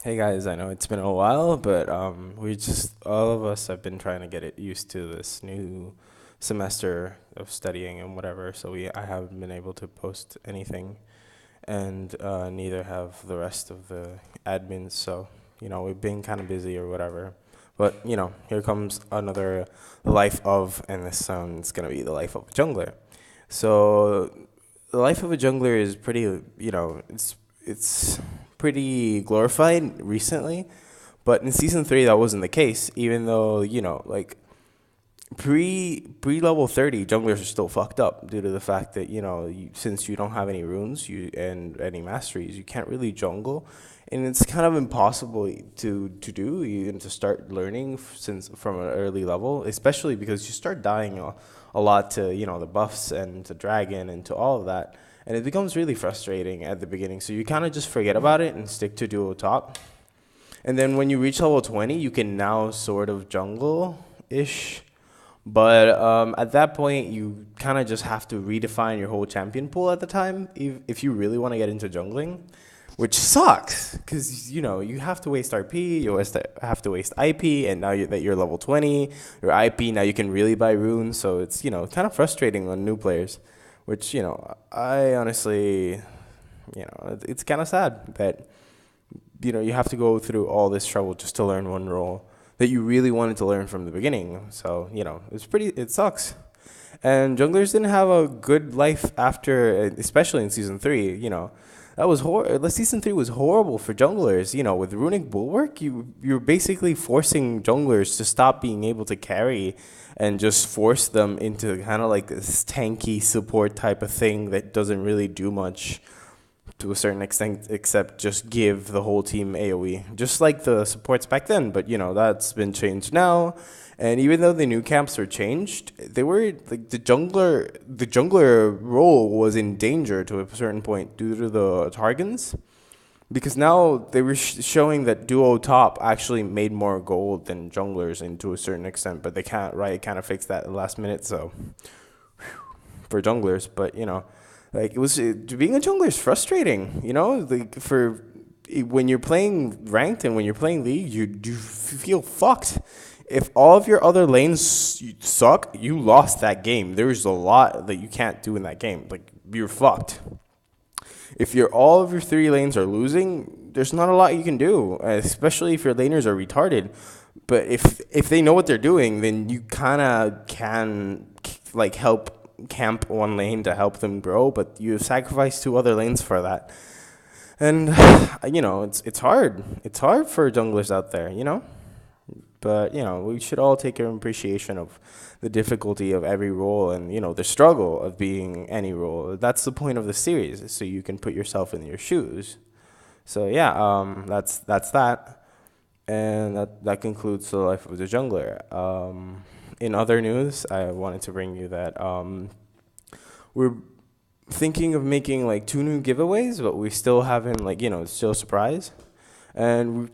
Hey guys, I know it's been a while, but we just all of us have been trying to get it used to this new semester of studying and whatever. So I haven't been able to post anything, and neither have the rest of the admins. So we've been kind of busy or whatever. But here comes another life of, and this sounds gonna be the life of a jungler. So the life of a jungler is pretty, it's pretty glorified recently, but in season 3 that wasn't the case. Even though like pre level 30 junglers are still fucked up due to the fact that since you don't have any runes and any masteries, you can't really jungle, and it's kind of impossible to do even to start learning since from an early level, especially because you start dying a lot to the buffs and to dragon and to all of that, and it becomes really frustrating at the beginning. So you kind of just forget about it and stick to duo top, and then when you reach level 20 you can now sort of jungle ish. But at that point, you kind of just have to redefine your whole champion pool at the time if you really want to get into jungling, which sucks because you have to waste RP, have to waste IP, and now that you're level 20, your IP now you can really buy runes, so it's kind of frustrating on new players, which I honestly it's kind of sad that you have to go through all this trouble just to learn one role that you really wanted to learn from the beginning. So, it sucks. And junglers didn't have a good life after, especially in season 3, that was horrible. Season 3 was horrible for junglers. With Runic Bulwark, you're basically forcing junglers to stop being able to carry and just force them into kind of like this tanky support type of thing that doesn't really do much to a certain extent, except just give the whole team AoE, just like the supports back then. But that's been changed now, and even though the new camps were changed, they were like the jungler role was in danger to a certain point due to the Targans, because now they were showing that duo top actually made more gold than junglers, and to a certain extent, but they can't kind of fix that at the last minute. So for junglers, but like being a jungler is frustrating, like for when you're playing ranked and when you're playing league, you feel fucked. If all of your other lanes suck, you lost that game. There's a lot that you can't do in that game. Like, you're fucked. If all of your 3 lanes are losing, there's not a lot you can do, especially if your laners are retarded. But if they know what they're doing, then you kind of can like help camp one lane to help them grow, but you sacrifice 2 other lanes for that. And it's hard. It's hard for junglers out there, But we should all take an appreciation of the difficulty of every role, and the struggle of being any role. That's the point of the series, so you can put yourself in your shoes. So yeah, that's that, and that concludes the life of the jungler. In other news, I wanted to bring you that we're thinking of making like 2 new giveaways, but we still haven't it's still a surprise, and we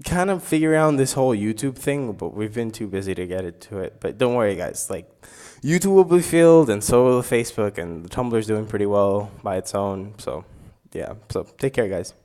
kind of figure out this whole YouTube thing, but we've been too busy to get into it. But don't worry, guys. Like, YouTube will be filled, and so will Facebook, and the Tumblr's doing pretty well by its own. So yeah. So take care, guys.